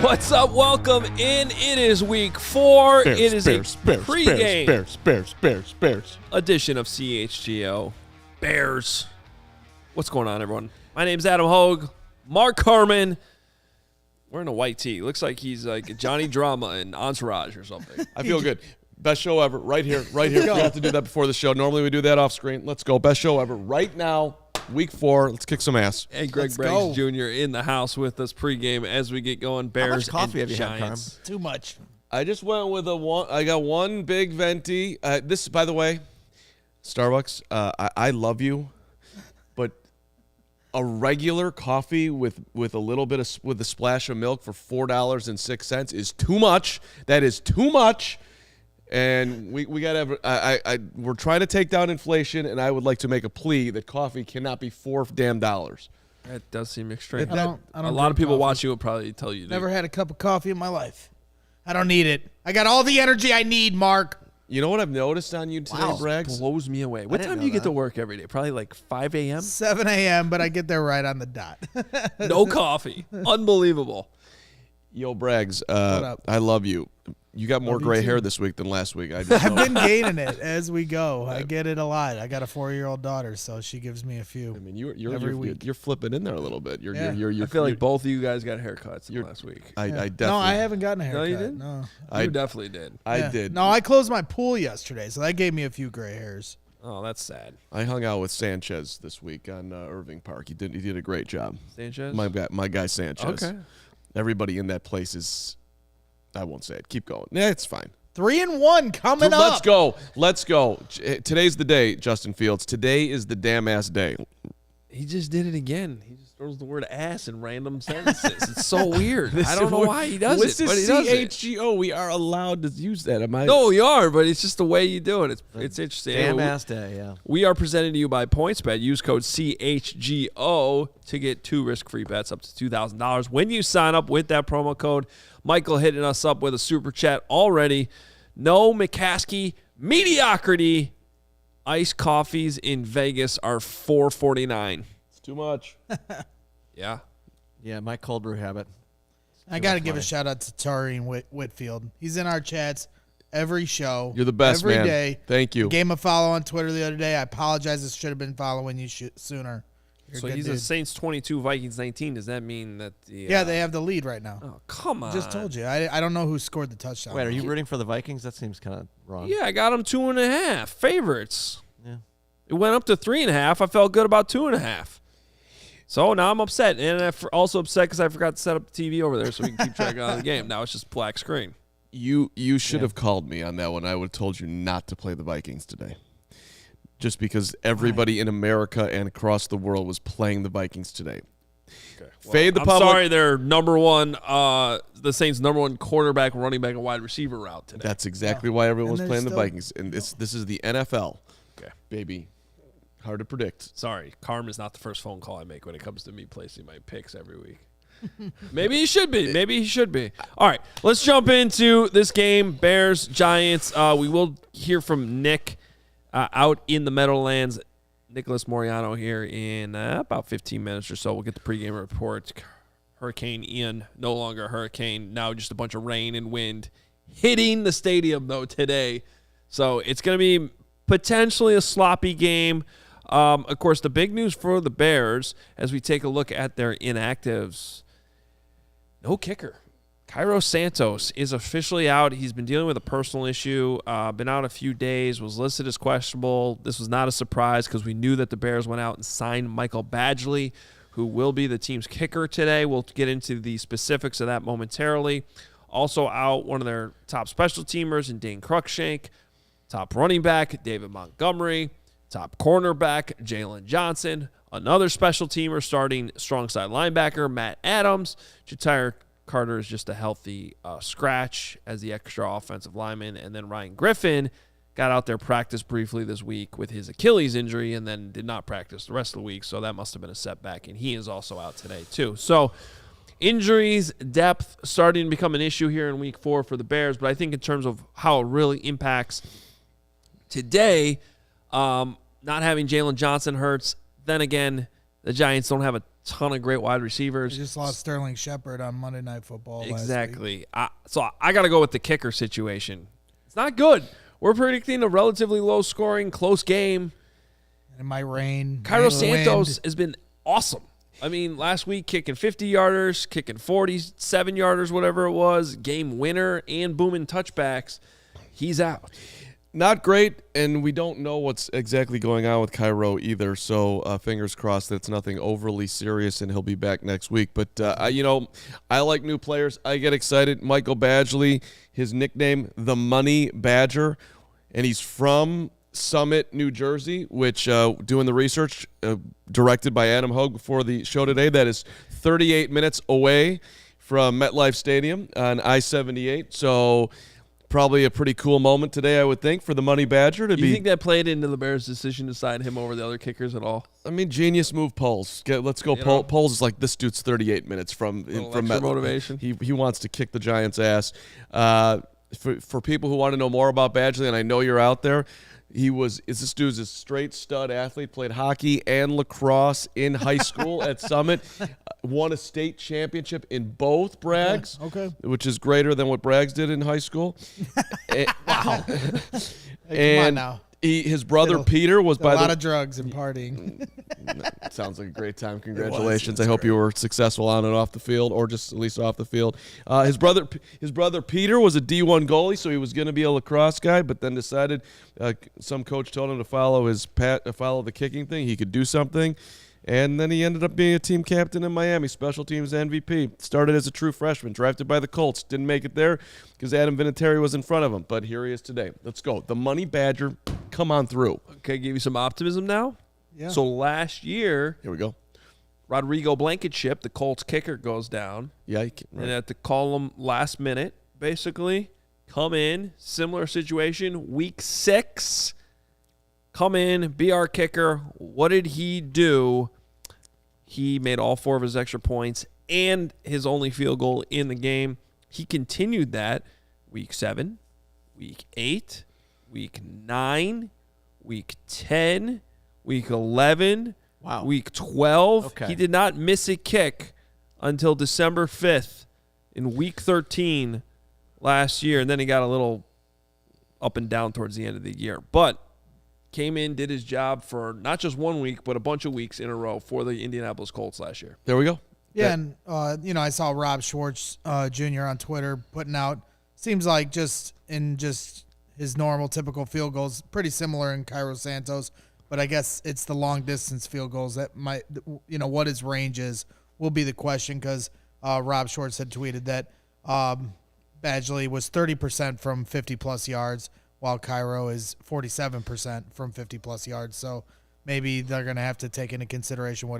What's up? Welcome in. It is week 4. It is a pregame Bears edition of CHGO Bears. What's going on, everyone? My name's Adam Hoge. Mark Carman. Wearing a white tee. Looks like he's like Johnny Drama in Entourage or something. I feel good. Best show ever. Right here. We have to do that before the show. Normally we do that off screen. Let's go. Best show ever. Right now, week 4. Let's kick some ass. And Greg Braggs Jr. in the house with us pregame as we get going. Bears. How much coffee have you had, Carm? Too much. I just went with I got one big venti. This, by the way, Starbucks, I love you, but a regular coffee with a little bit with a splash of milk for $4.06 is too much. That is too much. And we got to have we're trying to take down inflation, and I would like to make a plea that coffee cannot be $4 damn. That does seem extreme. I don't a lot of people watching will probably tell you. Never had a cup of coffee in my life. I don't need it. I got all the energy I need, Mark. You know what I've noticed on you today, Braggs? Blows me away. What time do you get to work every day? Probably like 5 a.m.? 7 a.m., but I get there right on the dot. No coffee. Unbelievable. Yo, Braggs, What up? I love you. You got more Love you gray too. hair this week than last week. I've been gaining it as we go. I get it a lot. I got a 4-year-old daughter, so she gives me a few. I mean, every week. you're flipping in there a little bit. I feel like both of you guys got haircuts last week. I definitely. No, I haven't gotten a haircut. No, you didn't? No. You definitely did. I did. No, I closed my pool yesterday, so that gave me a few gray hairs. Oh, that's sad. I hung out with Sanchez this week on Irving Park. He did a great job. Sanchez? My guy Sanchez. Okay. Everybody in that place is. I won't say it. Keep going. Yeah, it's fine. 3-1 coming up. Let's go. Today's the day, Justin Fields. Today is the damn ass day. He just did it again. He just throws the word ass in random sentences. It's so weird. I don't know why he does it, but he does it. CHGO. We are allowed to use that. No, you are, but it's just the way you do it. It's interesting. Damn ass day, yeah. We are presented to you by PointsBet. Use code CHGO to get 2 risk-free bets up to $2,000 when you sign up with that promo code. Michael hitting us up with a super chat already. No McCaskey mediocrity. Iced coffees in Vegas are $4.49. It's too much. Yeah. Yeah, my cold brew habit. I got to give a shout out to Tari Whitfield. He's in our chats every show. You're the best, every man. day. Thank you. Gave him a follow on Twitter the other day. I apologize. I should have been following you sooner. You're So a good he's dude. a Saints 22, Vikings 19. Does that mean that the Yeah, they have the lead right now. Oh, come on. Just told you. I don't know who scored the touchdown. Wait, are you rooting for the Vikings? That seems kind of wrong. Yeah, I got them 2.5 favorites. Yeah. It went up to 3.5. I felt good about 2.5. So now I'm upset, and I'm also upset because I forgot to set up the TV over there so we can keep track of the game. Now it's just black screen. You should have called me on that one. I would have told you not to play the Vikings today. Just because everybody in America and across the world was playing the Vikings today. Okay. Well, Fade the I'm public. sorry, they're number one, the Saints' number one quarterback, running back, and wide receiver route today. That's exactly why everyone was And playing they're the Vikings. And this is the NFL. Okay. Baby. Hard to predict. Sorry, Carm is not the first phone call I make when it comes to me placing my picks every week. Maybe he should be. All right, let's jump into this game. Bears, Giants. We will hear from Nick out in the Meadowlands. Nicholas Moreano here in about 15 minutes or so. We'll get the pregame report. Hurricane Ian, no longer a hurricane, now just a bunch of rain and wind hitting the stadium, though, today. So it's going to be potentially a sloppy game. Of course, the big news for the Bears, as we take a look at their inactives, no kicker. Cairo Santos is officially out. He's been dealing with a personal issue, been out a few days, was listed as questionable. This was not a surprise because we knew that the Bears went out and signed Michael Badgley, who will be the team's kicker today. We'll get into the specifics of that momentarily. Also out, one of their top special teamers in Dane Cruikshank. top running back, David Montgomery, top cornerback, Jalen Johnson, another special teamer starting strong side linebacker, Matt Adams. Ja'Tyre Carter is just a healthy scratch as the extra offensive lineman. And then Ryan Griffin got out there, practiced briefly this week with his Achilles injury, and then did not practice the rest of the week. So that must have been a setback, and he is also out today too. So injuries, depth starting to become an issue here in week 4 for the Bears. But I think in terms of how it really impacts today, not having Jalen Johnson hurts. Then again, the Giants don't have a ton of great wide receivers. They just lost Sterling Shepard on Monday Night Football Exactly. So I got to go with the kicker situation. It's not good. We're predicting a relatively low-scoring, close game. And it might rain. Cairo Santos has been awesome. I mean, last week kicking 50-yarders, kicking 47-yarders, whatever it was, game winner, and booming touchbacks. He's out. Not great, and we don't know what's exactly going on with Cairo either, so fingers crossed that's nothing overly serious and he'll be back next week. But, I like new players. I get excited. Michael Badgley, his nickname, the Money Badger, and he's from Summit, New Jersey, which, doing the research, directed by Adam Hoge before the show today, that is 38 minutes away from MetLife Stadium on I-78, so probably a pretty cool moment today, I would think, for the Money Badger to be. You think that played into the Bears' decision to sign him over the other kickers at all? I mean, genius move, Poles. Let's go. Poles is like, this dude's 38 minutes from motivation. He wants to kick the Giants' ass. For people who want to know more about Badgley, and I know you're out there, this dude's a straight stud athlete, played hockey and lacrosse in high school at Summit, won a state championship in both Braggs, which is greater than what Braggs did in high school. Wow. Hey, come on now. His brother Peter was by a lot of drugs and partying. Sounds like a great time. Congratulations. I hope you were successful on and off the field, or just at least off the field. His brother Peter was a D1 goalie, so he was going to be a lacrosse guy, but then decided some coach told him to follow the kicking thing. He could do something. And then he ended up being a team captain in Miami, special teams MVP. Started as a true freshman, drafted by the Colts. Didn't make it there because Adam Vinatieri was in front of him. But here he is today. Let's go. The Money Badger, come on through. Okay, give you some optimism now. Yeah. So last year, Here we go. Rodrigo Blankenship, the Colts kicker, goes down. Yeah. And had to call him last minute, basically. Come in, similar situation, week 6. Come in, be our kicker. What did he do? He made all 4 of his extra points and his only field goal in the game. He continued that week 7, week 8, week 9, week 10, week 11, week 12. Okay. He did not miss a kick until December 5th in week 13 last year. And then he got a little up and down towards the end of the year. But came in, did his job for not just 1 week, but a bunch of weeks in a row for the Indianapolis Colts last year. There we go. Yeah, and I saw Rob Schwartz Jr. on Twitter putting out, seems like just his normal typical field goals, pretty similar in Cairo Santos, but I guess it's the long distance field goals that might, what his range is will be the question, because Rob Schwartz had tweeted that Badgley was 30% from 50-plus yards, while Cairo is 47% from 50-plus yards. So maybe they're going to have to take into consideration what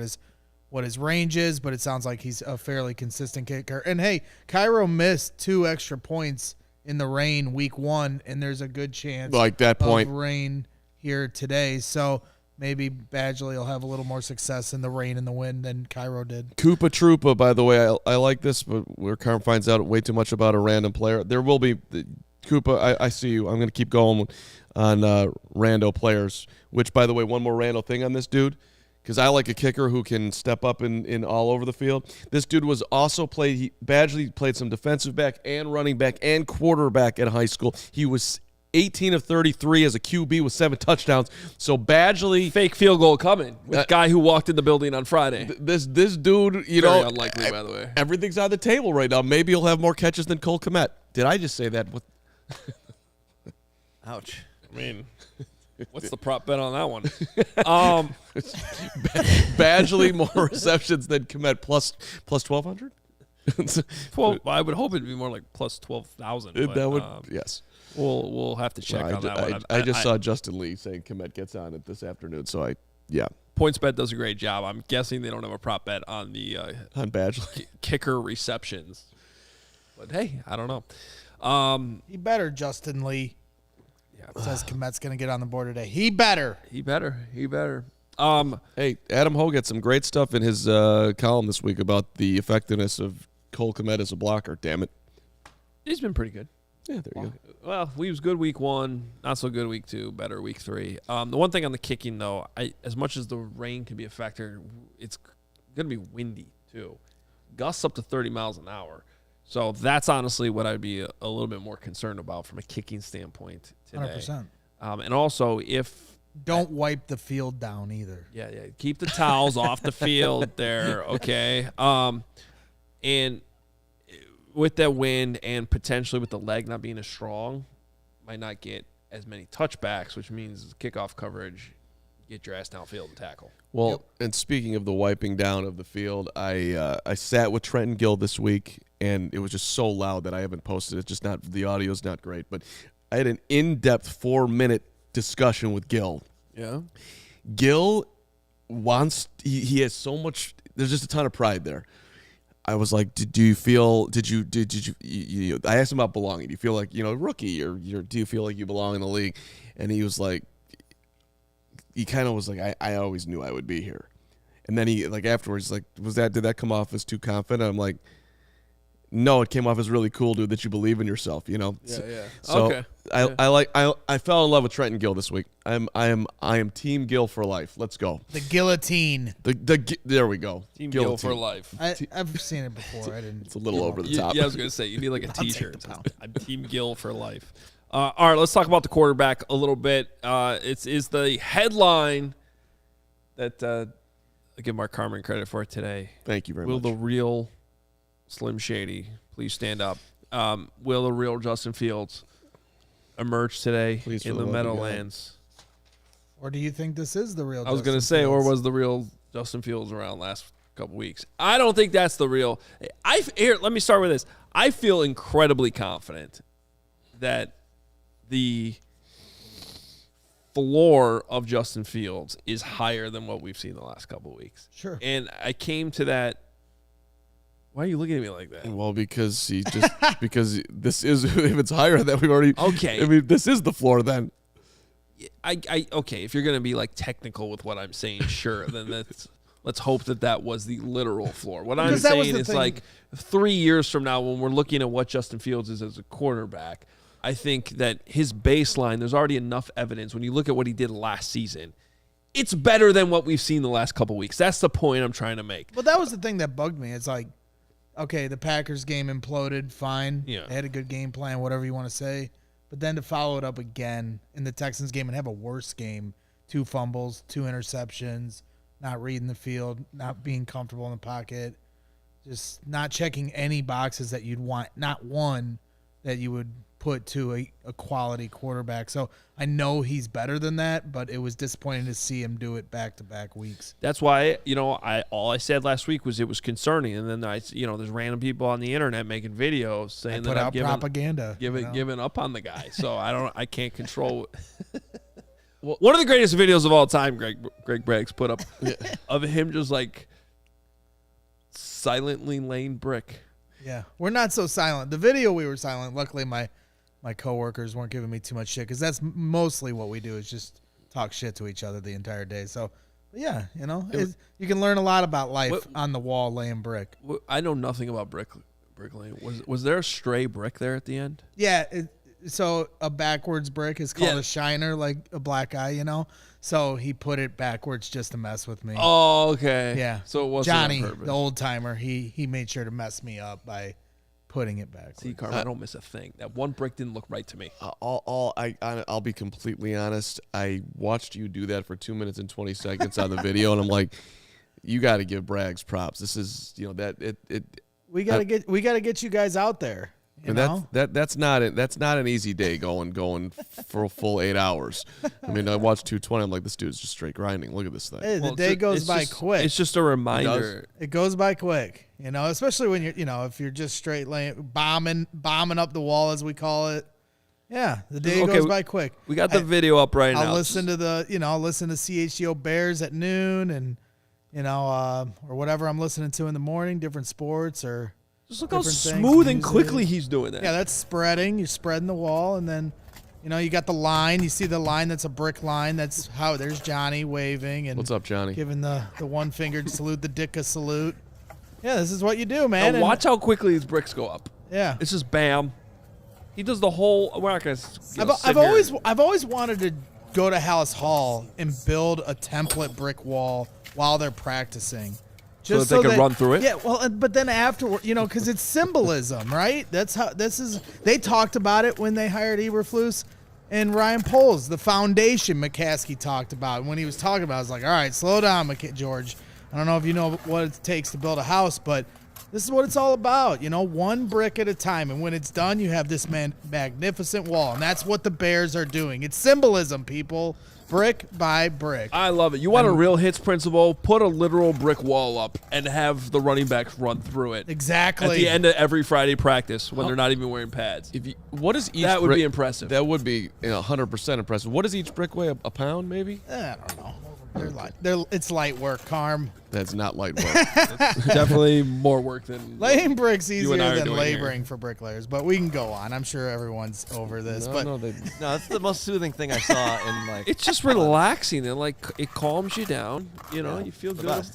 his range is, but it sounds like he's a fairly consistent kicker. And, hey, Cairo missed 2 extra points in the rain week 1, and there's a good chance of rain here today. So maybe Badgley will have a little more success in the rain and the wind than Cairo did. Koopa Troopa, by the way, I like this, but where Carm finds out way too much about a random player. There will be Koopa, I see you. I'm going to keep going on rando players, which, by the way, one more rando thing on this dude, because I like a kicker who can step up in all over the field. This dude was also Badgley played some defensive back and running back and quarterback at high school. He was 18 of 33 as a QB with 7 touchdowns. So Badgley, fake field goal coming with guy who walked in the building on Friday. This dude, Very unlikely, by the way. Everything's on the table right now. Maybe he'll have more catches than Cole Kmet. Did I just say that? Ouch. I mean, what's the prop bet on that one? Badgley more receptions than Kmet plus 1,200? 12. I would hope it'd be more like plus 12,000. That would yes. We'll have to check on that one. I just saw Justin Lee saying Komet gets on it this afternoon, so PointsBet does a great job. I'm guessing they don't have a prop bet on the on Badgley. kicker receptions. But hey, I don't know. He better, Justin Lee. Yeah. Says Komet's going to get on the board today. He better. He better. Hey, Adam Hoge had some great stuff in his column this week about the effectiveness of Cole Komet as a blocker. Damn it. He's been pretty good. Yeah, there you go. Well, he was good week 1, not so good week 2, better week 3. The one thing on the kicking, though, as much as the rain can be a factor, it's going to be windy, too. Gusts up to 30 miles an hour. So that's honestly what I'd be a little bit more concerned about from a kicking standpoint today. 100%. And also, if... Don't wipe the field down either. Yeah. Keep the towels off the field there, okay? And with that wind and potentially with the leg not being as strong, might not get as many touchbacks, which means kickoff coverage, get your ass downfield and tackle. Well, and speaking of the wiping down of the field, I sat with Trenton Gill this week, and it was just so loud that I haven't posted it. Just not the audio's not great, but I had an in-depth 4-minute discussion with Gill. Yeah. Gill wants he has so much. There's just a ton of pride there. I was like, did you? I asked him about belonging. Do you feel like rookie or do you feel like you belong in the league? And he was like, he kind of was like, I always knew I would be here. And then he afterwards did that come off as too confident? I'm like, no, it came off as really cool, dude, that you believe in yourself, Yeah. So okay. I fell in love with Trenton Gill this week. I am Team Gill for life. Let's go. The guillotine. There we go. Team Gill for life. I've seen it before. I didn't. It's a little over the top. Yeah, I was going to say, you need like a I'll take T-shirt. the pound. I'm Team Gill for life. All right, let's talk about the quarterback a little bit. It's the headline that I give Mark Carman credit for today. Thank you very Will much. the real Slim Shady please stand up? Will the real Justin Fields emerge today Please, in for the the love of Meadowlands? Or do you think this is the real? I was going to say, or was the real Justin Fields around last couple weeks? I don't think that's the real. Here, let me start with this. I feel incredibly confident that the floor of Justin Fields is higher than what we've seen the last couple weeks. Sure. And I came to that. Why are you looking at me like that? Well, because because this is, if it's higher than we've already. Okay. I mean, this is the floor then. Okay, if you're going to be like technical with what I'm saying, sure, then let's hope that was the literal floor. What I'm saying is like 3 years from now when we're looking at what Justin Fields is as a quarterback, I think that his baseline, there's already enough evidence when you look at what he did last season. It's better than what we've seen the last couple weeks. That's the point I'm trying to make. Well, that was the thing that bugged me. It's like, okay, the Packers game imploded, fine. Yeah. They had a good game plan, whatever you want to say. But then to follow it up again in the Texans game and have a worse game, 2 fumbles, 2 interceptions, not reading the field, not being comfortable in the pocket, just not checking any boxes that you'd want, not one that you would put to a quality quarterback. So I know he's better than that, but it was disappointing to see him do it back-to-back weeks. That's why, all I said last week was it was concerning. And then there's random people on the internet making videos saying that I'm propaganda, giving up on the guy. So I can't control. Well, one of the greatest videos of all time, Greg Braggs put up of him just like silently laying brick. Yeah, we're not so silent. The video we were silent. Luckily, my coworkers weren't giving me too much shit because that's mostly what we do is just talk shit to each other the entire day. So, yeah, you can learn a lot about life on the wall laying brick. I know nothing about bricklaying. Was there a stray brick there at the end? Yeah, so a backwards brick is called a shiner, like a black eye, So he put it backwards just to mess with me. Oh, okay. Yeah. So it wasn't Johnny, on purpose. the old timer, he made sure to mess me up by putting it backwards. See, Carman, I don't miss a thing. That one brick didn't look right to me. I'll be completely honest. I watched you do that for 2 minutes and 20 seconds on the video, and I'm like, you got to give Braggs props. This is We gotta get you guys out there. You And know? that's not an easy day going for a full 8 hours. I mean, I watched 220. I'm like, this dude's just straight grinding. Look at this thing. Hey, the Well, day goes it's by just- quick. It's just a reminder. It goes by quick, especially when you're, if you're just straight bombing up the wall, as we call it. Yeah, the day Okay, goes by quick. We got the video up right now. I'll listen to listen to CHGO Bears at noon and, or whatever I'm listening to in the morning, different sports or Just look how different things, smooth and music. quickly he's doing that. Yeah, that's spreading. You're spreading the wall, and then, you got the line. You see the line that's a brick line. That's how there's Johnny waving and What's up, Johnny? giving the one-fingered salute, the Dicka salute. Yeah, this is what you do, man. Now And- watch how quickly these bricks go up. Yeah. It's just bam. He does the whole. We're not gonna. I've always wanted to go to Hallis Hall and build a template brick wall while they're practicing. So that they can run through it? Yeah, well, but then afterward, because it's symbolism, right? That's how they talked about it when they hired Eberflus and Ryan Poles, the foundation McCaskey talked about. When he was talking about it, I was like, all right, slow down, George. I don't know if you know what it takes to build a house, but this is what it's all about, one brick at a time. And when it's done, you have this magnificent wall. And that's what the Bears are doing. It's symbolism, people. Brick by brick. I love it. You want a real hits principle? Put a literal brick wall up and have the running backs run through it. Exactly. At the end of every Friday practice when they're not even wearing pads. What is each That would brick- be impressive. That would be 100% impressive. What does each brick weigh? A pound, maybe? I don't know. It's light work, Carm. That's not light work. Definitely more work than Laying bricks You and easier I are than doing laboring for bricklayers, but we can go on. I'm sure everyone's over this. No, but no, No, that's the most soothing thing I saw in like. It's just relaxing and it calms you down. You feel the good. best.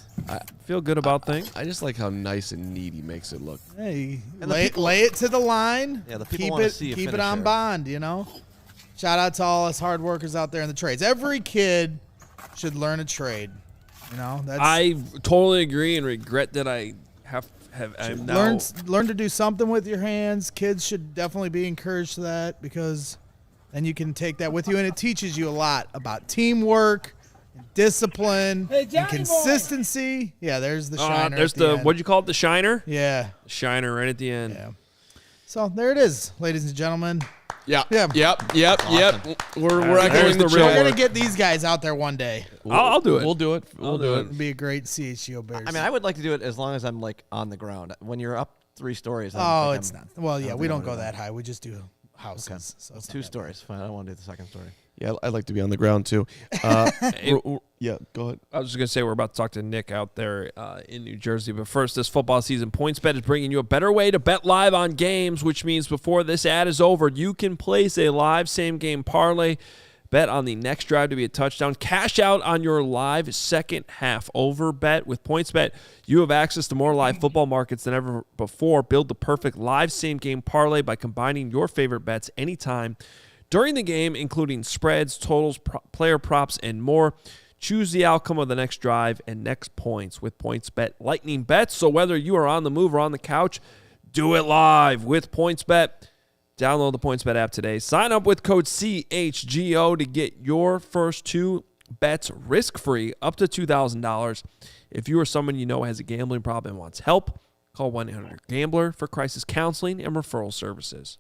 Feel good about things. I just like how nice and neat he makes it look. hey, And the lay people- it to the line. Yeah, the people keep wanna it see a keep it finisher. on bond. Shout out to all us hard workers out there in the trades. Every kid should learn a trade. That's I totally agree and regret that I I'm now. learn to do something with your hands. Kids should definitely be encouraged to that because then you can take that with you, and it teaches you a lot about teamwork, discipline, and consistency. Yeah, there's the shiner. There's at the end. what'd you call it? The shiner? Yeah, Shiner right at the end. yeah. So there it is, ladies and gentlemen. Yeah. Yeah. Yep. We're There's echoing the the real We're chat. gonna get these guys out there one day. I'll do it. We'll do it. I'll do it. It'd be a great CHGO Bears. I mean, I would like to do it as long as I'm like on the ground. When you're up 3 stories. I don't oh, think it's I'm- not. Well, I yeah, don't we think I don't wanna go do that high. We just do houses. Okay. So it's not 2 that stories. Fine. I don't want to do the second story. Yeah, I like to be on the ground too. Yeah, go ahead. I was just going to say we're about to talk to Nick out there in New Jersey. But first, this football season, PointsBet is bringing you a better way to bet live on games, which means before this ad is over, you can place a live same-game parlay, bet on the next drive to be a touchdown, cash out on your live second half over bet. With PointsBet, you have access to more live football markets than ever before. Build the perfect live same-game parlay by combining your favorite bets anytime during the game, including spreads, totals, player props, and more. Choose the outcome of the next drive and next points with PointsBet Lightning Bets. So whether you are on the move or on the couch, do it live with PointsBet. Download the PointsBet app today. Sign up with code CHGO to get your first 2 bets risk-free up to $2,000. If you or someone you know has a gambling problem and wants help, call 1-800-GAMBLER for crisis counseling and referral services.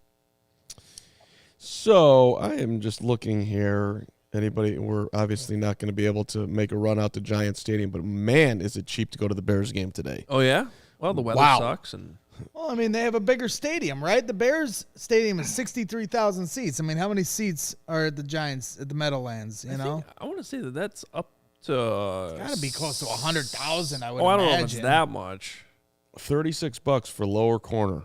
So I am just looking here. We're obviously not going to be able to make a run out to Giant Stadium, but man, is it cheap to go to the Bears game today. Oh, yeah? Well, the weather Wow. sucks. And Well, I mean, they have a bigger stadium, right? The Bears Stadium is 63,000 seats. I mean, how many seats are at the Giants at the Meadowlands? You know, I want to say that's up to... got to be close to 100,000. I would I don't know imagine. if it's that much. $36 for lower corner.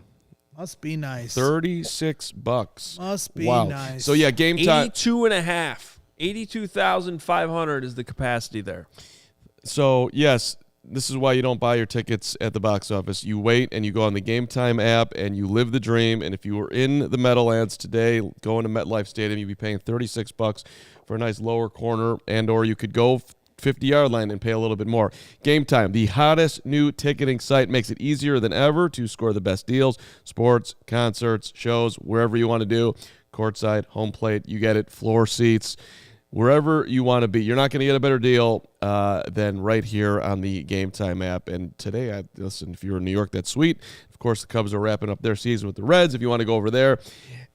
Must be nice. $36. Must be Wow. nice. So yeah, game time. 82,500 is the capacity there. So yes, this is why you don't buy your tickets at the box office. You wait and you go on the Game Time app and you live the dream. And if you were in the Meadowlands today, going to MetLife Stadium, you'd be paying $36 for a nice lower corner, or you could go 50-yard line and pay a little bit more. Game Time, the hottest new ticketing site, makes it easier than ever to score the best deals. Sports, concerts, shows, wherever you want to do. Courtside, home plate, you get it. Floor seats. wherever you want to be. You're not going to get a better deal than right here on the Game Time app. And today, listen, if you're in New York, that's sweet. Of course, the Cubs are wrapping up their season with the Reds if you want to go over there.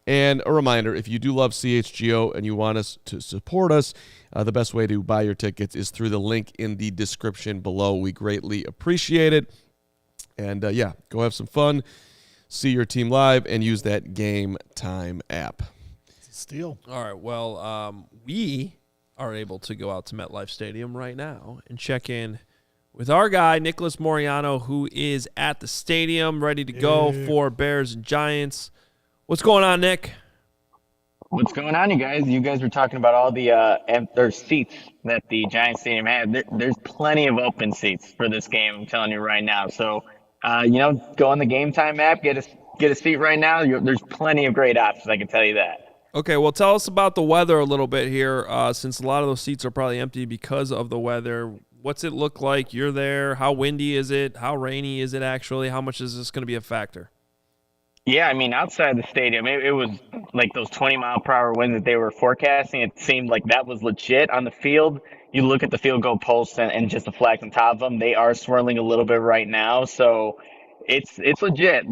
And a reminder, if you do love CHGO and you want us to support us, the best way to buy your tickets is through the link in the description below. We greatly appreciate it. And, go have some fun, see your team live, and use that Game Time app. It's a steal. All right, well, we are able to go out to MetLife Stadium right now and check in with our guy, Nicholas Moreano, who is at the stadium ready to go for Bears and Giants. What's going on, Nick? What's going on, you guys? You guys were talking about all the seats that the Giants Stadium had. There's plenty of open seats for this game, I'm telling you right now. So, go on the Game Time app, get a seat right now. There's plenty of great options, I can tell you that. Okay, well, tell us about the weather a little bit here, since a lot of those seats are probably empty because of the weather. What's it look like? You're there. How windy is it? How rainy is it actually? How much is this going to be a factor? Yeah, I mean, outside the stadium, it was like those 20-mile-per-hour winds that they were forecasting. It seemed like that was legit. On the field, you look at the field goal posts and just the flags on top of them, they are swirling a little bit right now. So it's legit.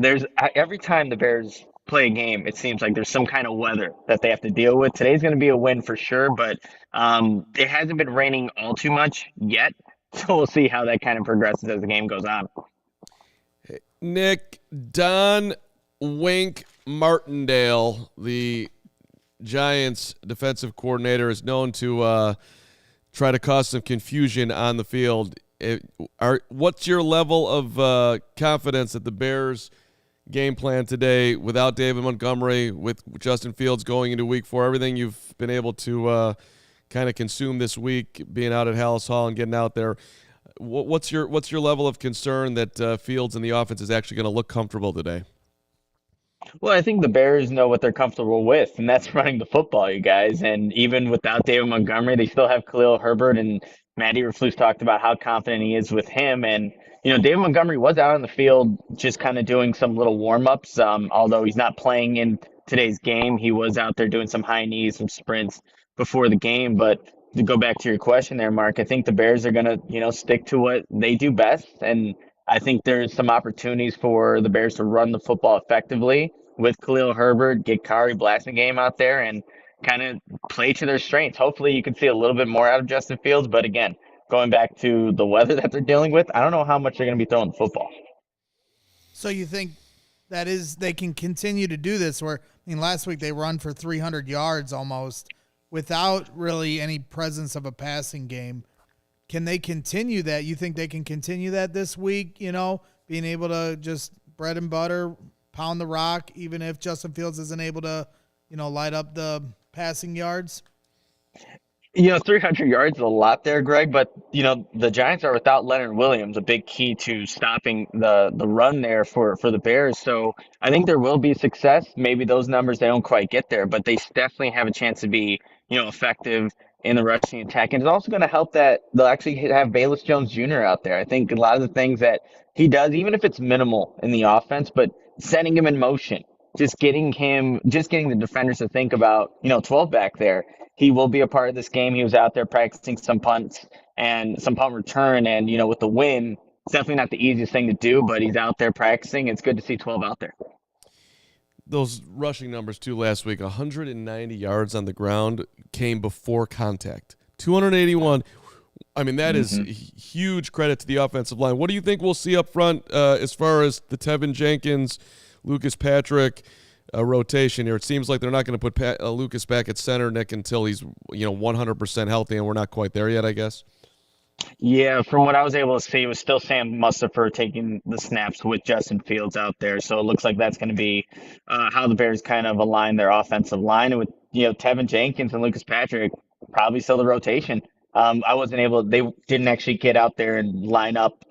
Every time the Bears play a game, it seems like there's some kind of weather that they have to deal with. Today's going to be a win for sure, but it hasn't been raining all too much yet. So we'll see how that kind of progresses as the game goes on. Nick, Don Wink Martindale, the Giants defensive coordinator, is known to try to cause some confusion on the field. What's your level of confidence that the Bears game plan today, without David Montgomery, with Justin Fields going into week 4, everything you've been able to kind of consume this week, being out at Hallis Hall and getting out there, what's your level of concern that Fields and the offense is actually going to look comfortable today? Well, I think the Bears know what they're comfortable with, and that's running the football, you guys. And even without David Montgomery, they still have Khalil Herbert, and Matty Eberflus talked about how confident he is with him. And, David Montgomery was out on the field just kind of doing some little warm-ups. Although he's not playing in today's game, he was out there doing some high knees, some sprints before the game. But to go back to your question there, Mark, I think the Bears are going to, stick to what they do best. And I think there's some opportunities for the Bears to run the football effectively with Khalil Herbert, get Kari Blasingame out there, and kind of play to their strengths. Hopefully you can see a little bit more out of Justin Fields. But again, going back to the weather that they're dealing with, I don't know how much they're going to be throwing the football. So you think they can continue to do this where, last week they run for 300 yards almost without really any presence of a passing game. Can they continue that? You think they can continue that this week, being able to just bread and butter, pound the rock, even if Justin Fields isn't able to, light up the passing yards? 300 yards is a lot there, Greg, but, the Giants are without Leonard Williams, a big key to stopping the run there for the Bears. So I think there will be success. Maybe those numbers, they don't quite get there, but they definitely have a chance to be, effective in the rushing attack. And it's also going to help that they'll actually have Bayless Jones Jr. out there. I think a lot of the things that he does, even if it's minimal in the offense, but setting him in motion, just getting the defenders to think about, 12 back there. He will be a part of this game. He was out there practicing some punts and some punt return. And, with the win, it's definitely not the easiest thing to do, but he's out there practicing. It's good to see 12 out there. Those rushing numbers, too, last week, 190 yards on the ground came before contact. 281. That is huge credit to the offensive line. What do you think we'll see up front as far as the Tevin Jenkins, Lucas Patrick rotation here? It seems like they're not going to put Lucas back at center, Nick, until he's 100% healthy, and we're not quite there yet, I guess. Yeah, from what I was able to see, it was still Sam Mustipher taking the snaps with Justin Fields out there. So it looks like that's going to be how the Bears kind of align their offensive line. And with, Tevin Jenkins and Lucas Patrick, probably still the rotation. They didn't actually get out there and line up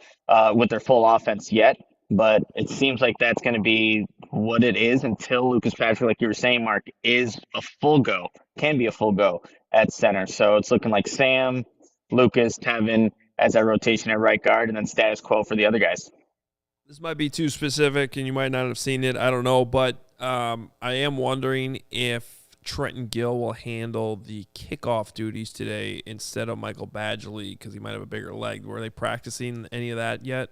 with their full offense yet. But it seems like that's going to be what it is until Lucas Patrick, like you were saying, Mark, is a full go, can be a full go at center. So it's looking like Sam, Lucas, Tevin as that rotation at right guard, and then status quo for the other guys. This might be too specific, and you might not have seen it. I don't know, but I am wondering if Trenton Gill will handle the kickoff duties today instead of Michael Badgley because he might have a bigger leg. Were they practicing any of that yet?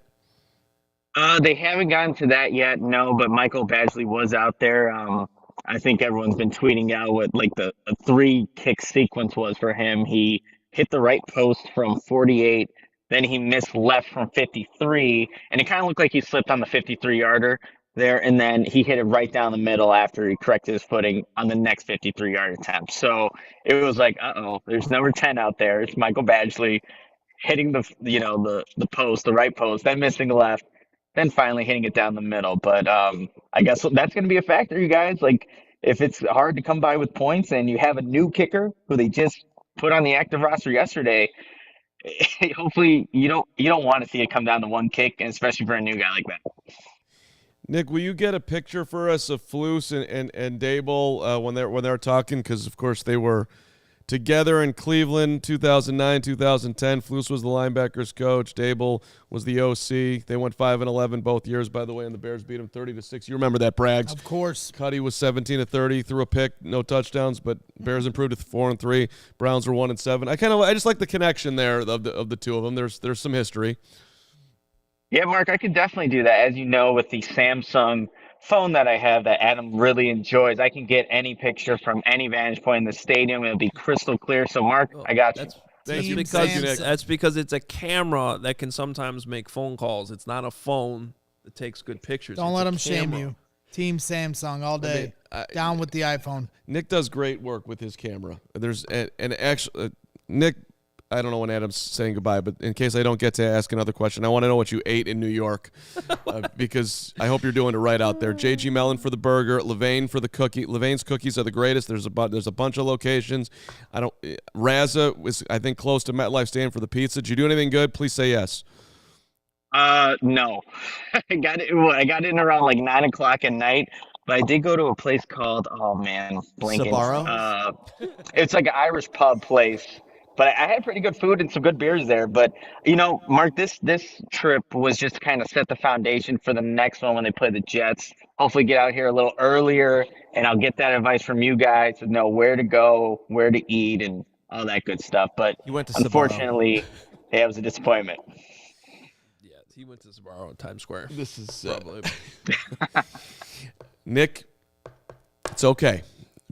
They haven't gotten to that yet, no, but Michael Badgley was out there. I think everyone's been tweeting out what like the a 3 kick sequence was for him. He hit the right post from 48, then he missed left from 53, and it kind of looked like he slipped on the 53-yarder there, and then he hit it right down the middle after he corrected his footing on the next 53-yard attempt. So it was like, uh-oh, there's number 10 out there. It's Michael Badgley hitting the post, the right post, then missing the left, then finally hitting it down the middle. But I guess that's going to be a factor, you guys. Like, if it's hard to come by with points and you have a new kicker who they just put on the active roster yesterday, hopefully you don't want to see it come down to 1 kick, and especially for a new guy like that. Nick, will you get a picture for us of Flus and Dable when they're talking? Because of course they were together in Cleveland, 2009, 2010. Flus was the linebackers coach. Dable was the OC. They went 5-11 both years, by the way, and the Bears beat them 30-6. You remember that, Braggs? Of course. Cuddy was 17-30, threw a pick, no touchdowns, but Bears improved to 4-3. Browns were 1-7. I just like the connection there of the two of them. There's some history. Yeah, Mark, I could definitely do that. As you know, with the Samsung phone that I have that Adam really enjoys, I can get any picture from any vantage point in the stadium. It'll be crystal clear. So, Mark, I got you. That's because it's a camera that can sometimes make phone calls. It's not a phone that takes good pictures. Don't let them shame you. Team Samsung all day. Down with the iPhone. Nick does great work with his camera. Nick, I don't know when Adam's saying goodbye, but in case I don't get to ask another question, I want to know what you ate in New York because I hope you're doing it right out there. J.G. Mellon for the burger, Levain for the cookie. Levain's cookies are the greatest. There's a bunch of locations. Raza was, I think, close to MetLife Stadium for the pizza. Did you do anything good? Please say yes. No. I got in around like 9 o'clock at night, but I did go to a place called, blanking. Sbarro? It's like an Irish pub place. But I had pretty good food and some good beers there. But, Mark, this trip was just to kind of set the foundation for the next one when they play the Jets. Hopefully get out here a little earlier, and I'll get that advice from you guys to know where to go, where to eat, and all that good stuff. But You went to unfortunately, it was a disappointment. Yeah, he went to Sbarro in Times Square. This is Probably. Neck, it's okay.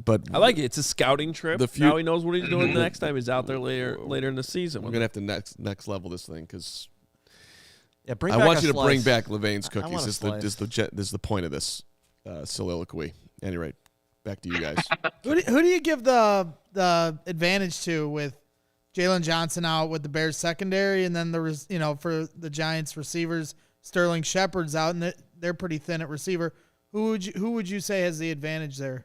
But I like it. It's a scouting trip. The Now he knows what he's doing the next time he's out there later in the season. we're gonna have to next level this thing because Yeah, I want you to bring back Levain's cookies. want a This is the point of this soliloquy. At any rate, back to you guys. Who do you give the advantage to with Jalen Johnson out with the Bears secondary, and then for the Giants receivers, Sterling Shepard's out, and they're pretty thin at receiver. Who would you say has the advantage there?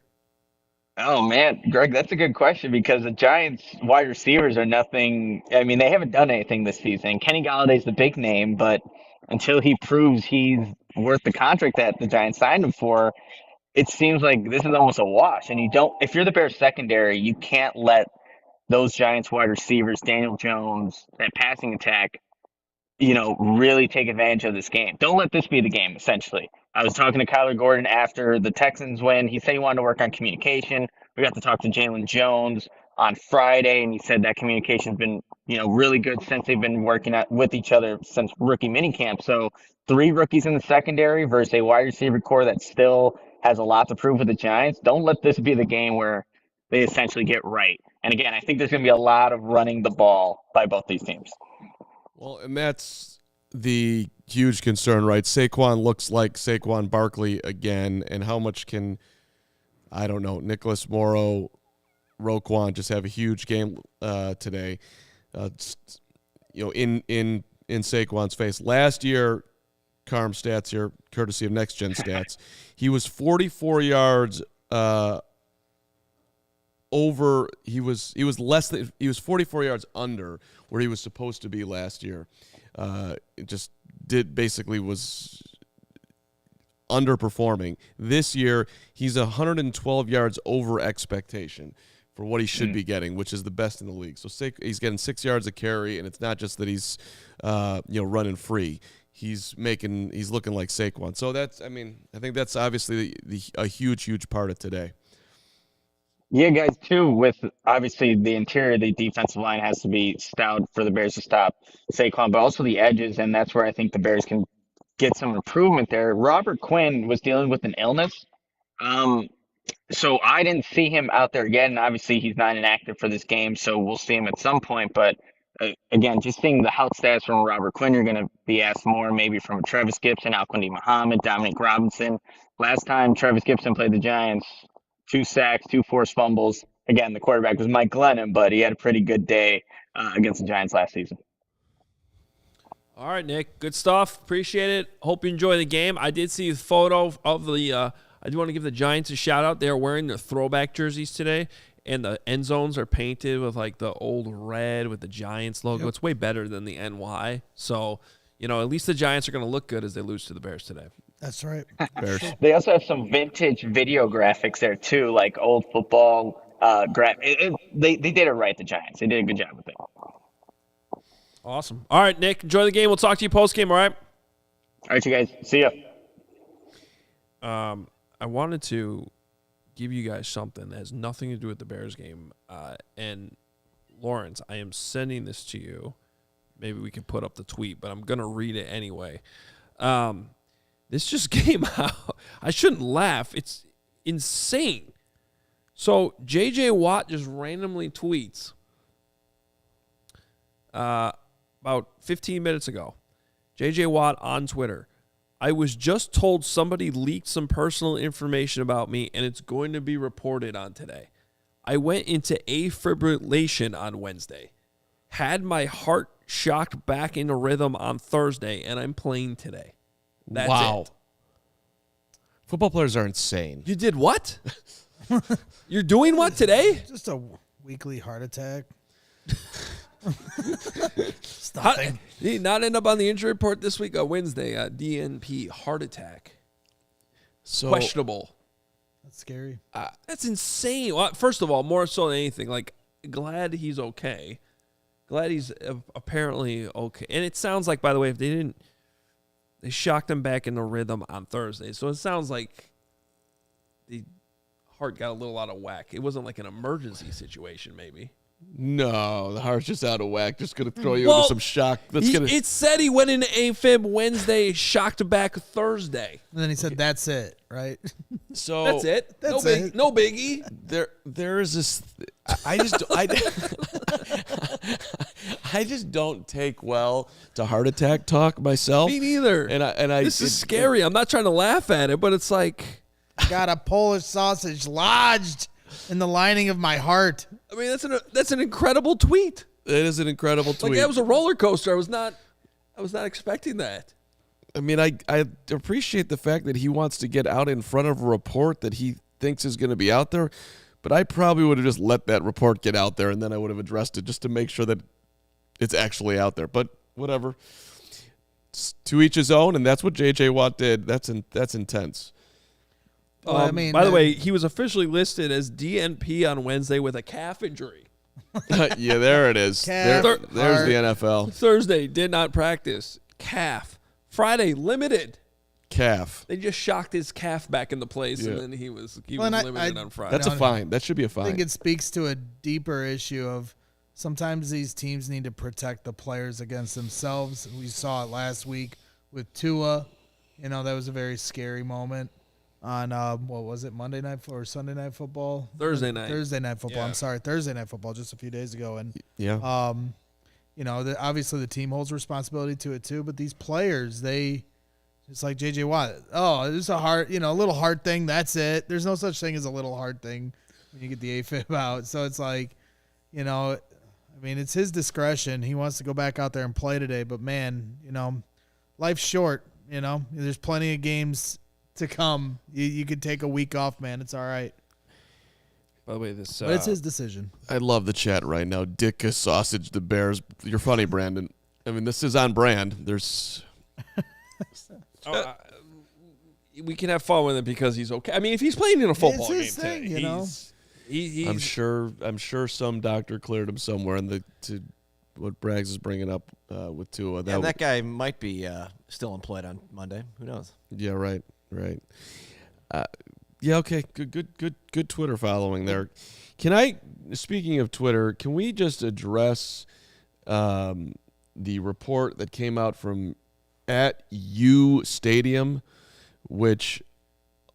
Oh, man, Greg, that's a good question because the Giants wide receivers are nothing. I mean, they haven't done anything this season. Kenny Galladay's the big name, but until he proves he's worth the contract that the Giants signed him for, it seems like this is almost a wash. And if you're the Bears secondary, you can't let those Giants wide receivers, Daniel Jones, that passing attack, really take advantage of this game. Don't let this be the game, essentially. I was talking to Kyler Gordon after the Texans win. He said he wanted to work on communication. We got to talk to Jalen Jones on Friday, and he said that communication's been, really good since they've been working with each other since rookie minicamp. So 3 rookies in the secondary versus a wide receiver core that still has a lot to prove with the Giants. Don't let this be the game where they essentially get right. And again, I think there's going to be a lot of running the ball by both these teams. Well, and that's the huge concern, right? Saquon looks like Saquon Barkley again, and how much can, I don't know, Nicholas Morrow, Roquan just have a huge game today, in Saquon's face. Last year, Carm stats here, courtesy of Next Gen Stats, he was 44 yards over. He was 44 yards under where he was supposed to be last year. It just was underperforming. This year, he's 112 yards over expectation for what he should be getting, which is the best in the league. So he's getting 6 yards a carry, and it's not just that he's running free. He's looking like Saquon. So I think that's obviously a huge part of today. Yeah, guys, too, with obviously the interior, the defensive line has to be stout for the Bears to stop Saquon, but also the edges, and that's where I think the Bears can get some improvement there. Robert Quinn was dealing with an illness. Um, So I didn't see him out there yet, and obviously he's not inactive for this game, so we'll see him at some point. But again, just seeing the health stats from Robert Quinn, you're going to be asked more maybe from Travis Gibson, Alquindi Muhammad, Dominic Robinson. Last time Travis Gibson played the Giants, 2 sacks, 2 forced fumbles. Again, the quarterback was Mike Glennon, but he had a pretty good day against the Giants last season. All right, Nick. Good stuff. Appreciate it. Hope you enjoy the game. I did see a photo of the I do want to give the Giants a shout-out. They are wearing their throwback jerseys today, and the end zones are painted with, like, the old red with the Giants logo. Yep. It's way better than the NY. So, at least the Giants are going to look good as they lose to the Bears today. That's right. Bears. They also have some vintage video graphics there, too, like old football they did it right, the Giants. They did a good job with it. Awesome. All right, Nick, enjoy the game. We'll talk to you post-game, all right? All right, you guys. See ya. I wanted to give you guys something that has nothing to do with the Bears game. And, Lawrence, I am sending this to you. Maybe we can put up the tweet, but I'm going to read it anyway. This just came out. I shouldn't laugh. It's insane. So, J.J. Watt just randomly tweets about 15 minutes ago. J.J. Watt on Twitter. I was just told somebody leaked some personal information about me, and it's going to be reported on today. I went into afibrillation on Wednesday. Had my heart shocked back into rhythm on Thursday, and I'm playing today. That's it. Football players are insane. You did what? You're doing what today? Just a weekly heart attack. He did not end up on the injury report this week on Wednesday. DNP, heart attack. So questionable. That's scary. That's insane. Well, first of all, more so than anything, like, glad he's okay. Glad he's apparently okay. And it sounds like, by the way, if they shocked him back into rhythm on Thursday. So it sounds like the heart got a little out of whack. It wasn't like an emergency situation, maybe. No, the heart's just out of whack. Just going to throw you into some shock. It said he went into AFib Wednesday, shocked back Thursday. And then he said, "That's it, right?" So that's it. That's it. No biggie. There is this. I just don't take well to heart attack talk myself. Me neither. And I. This is scary. I'm not trying to laugh at it, but it's like got a Polish sausage lodged in the lining of my heart. I mean, that's an incredible tweet. It is an incredible tweet. Like, that was a roller coaster. I was not expecting that. I mean, I appreciate the fact that he wants to get out in front of a report that he thinks is going to be out there, but I probably would have just let that report get out there, and then I would have addressed it just to make sure that it's actually out there. But whatever. It's to each his own, and that's what J.J. Watt did. That's intense. Well, I mean, by the way, he was officially listed as DNP on Wednesday with a calf injury. Yeah, there it is. There's the NFL. Thursday, did not practice. Calf. Friday, limited. Calf. They just shocked his calf back into place, and then he was limited on Friday. That's a fine. That should be a fine. I think it speaks to a deeper issue of sometimes these teams need to protect the players against themselves. We saw it last week with Tua. That was a very scary moment. On what was it, Monday night or Sunday night football? Thursday night football. Yeah. I'm sorry, Thursday night football, just a few days ago. And yeah, obviously the team holds responsibility to it too. But these players, they just like J.J. Watt. Oh, it's a hard, a little hard thing. That's it. There's no such thing as a little hard thing when you get the AFib out. So it's like, I mean, it's his discretion. He wants to go back out there and play today. But man, life's short. There's plenty of games to come. You could take a week off, man. It's all right. By the way, but it's his decision. I love the chat right now. Dick sausage the Bears. You're funny, Brandon. I mean, this is on brand. There's. We can have fun with it because he's okay. I mean, if he's playing in a football game thing, today, he's I'm sure some doctor cleared him somewhere. To what Braggs is bringing up with Tua. That guy might be still employed on Monday. Who knows? Yeah, right. Yeah, okay. Good Twitter following there. Speaking of Twitter, can we just address the report that came out from @U Stadium, which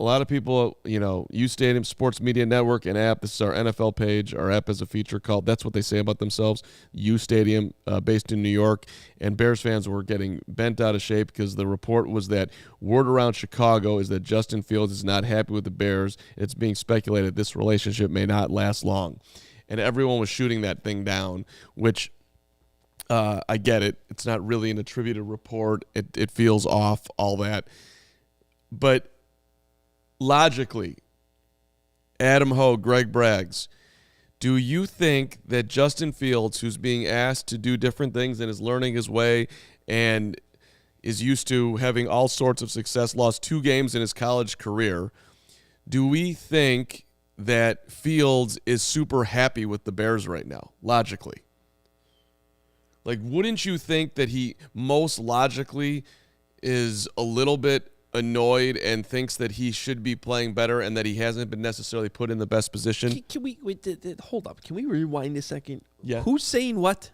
a lot of people, U Stadium Sports Media Network and app. This is our NFL page. Our app has a feature called "That's What They Say About Themselves." U Stadium, based in New York, and Bears fans were getting bent out of shape because the report was that word around Chicago is that Justin Fields is not happy with the Bears. It's being speculated this relationship may not last long, and everyone was shooting that thing down. Which I get it. It's not really an attributed report. It feels off, all that, but. Logically, Adam Hoge, Greg Braggs, do you think that Justin Fields, who's being asked to do different things and is learning his way and is used to having all sorts of success, lost 2 games in his college career, do we think that Fields is super happy with the Bears right now, logically? Like, wouldn't you think that he most logically is a little bit annoyed and thinks that he should be playing better and that he hasn't been necessarily put in the best position? Can we hold up? Can we rewind a second? Yeah. Who's saying what?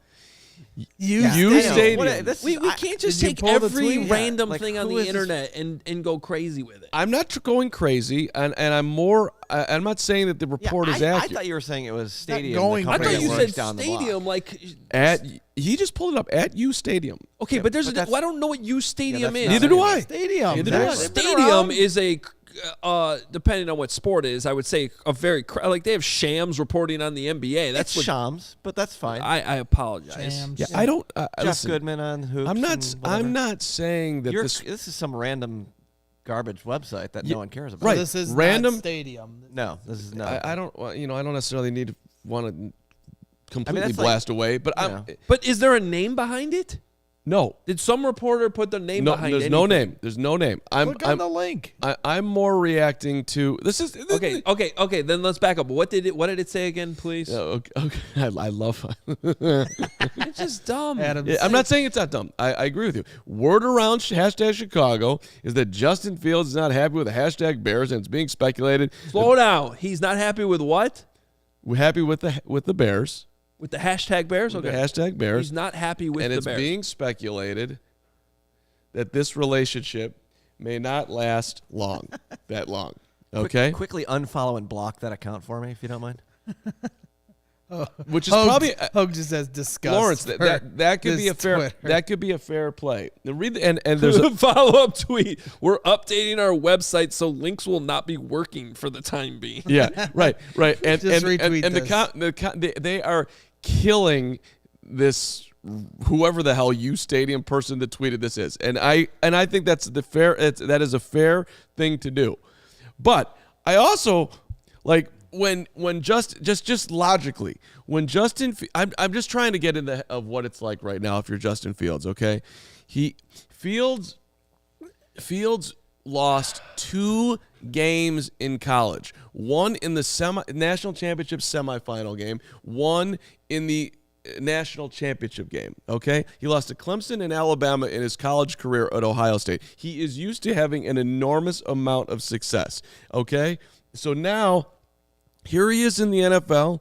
You Stadium. We can't just Did you take pull the every tweet? random Like, thing on who the is this? internet and go crazy with it. I'm not going crazy, and I'm not saying that the report is I accurate. thought you were saying it was Stadium. going the I company thought you that said works down the stadium, block. like He just pulled it up @U Stadium. okay, but there's but I don't know what U Stadium that's is. not Neither do I. Stadium. Neither do I. They've been Stadium around. is a depending on what sport it is, I would say a very like they have Shams reporting on the NBA. That's It's what Shams, but that's fine. I apologize. Shams. Yeah, I don't. Jeff listen, Goodman on Hoops. I'm not. and whatever. I'm not saying that This is some random garbage website that no one cares about. So Right. this is Random- not Stadium. No, this is not. I don't. I don't necessarily need to want to completely that's like- blast away, but I'm Yeah. But is there a name behind it? no. Did some reporter put the name No, behind there's anything? no name. There's no name. Click on the link. I'm more reacting to this is Okay. Then let's back up. What did it say again, please? Okay. I love. It's just dumb. Adam. Yeah, I'm not saying it's not dumb. I agree with you. Word around #Chicago is that Justin Fields is not happy with the #Bears, and it's being speculated. Slow down. He's not happy with what? We're happy with the Bears. With the #Bears? Okay. The #Bears. He's not happy with And the it's Bears. being speculated that this relationship may not last long, that long. Okay? Quickly unfollow and block that account for me, if you don't mind. Which is probably Hoge just says disgust. Lawrence. for That could be this a fair. Twitter. That could be a fair play. And there's a follow-up tweet. We're updating our website so links will not be working for the time being. yeah, right. And Just and retweet they are killing this whoever the hell U Stadium person that tweeted this is. And I think that is a fair thing to do. But I also like when just logically, when I'm just trying to get into of what it's like right now if you're Justin Fields, okay? Fields lost 2 games in college. One in the national championship semifinal game, one in the national championship game, okay? He lost to Clemson and Alabama in his college career at Ohio State. He is used to having an enormous amount of success, okay? So now, here he is in the NFL,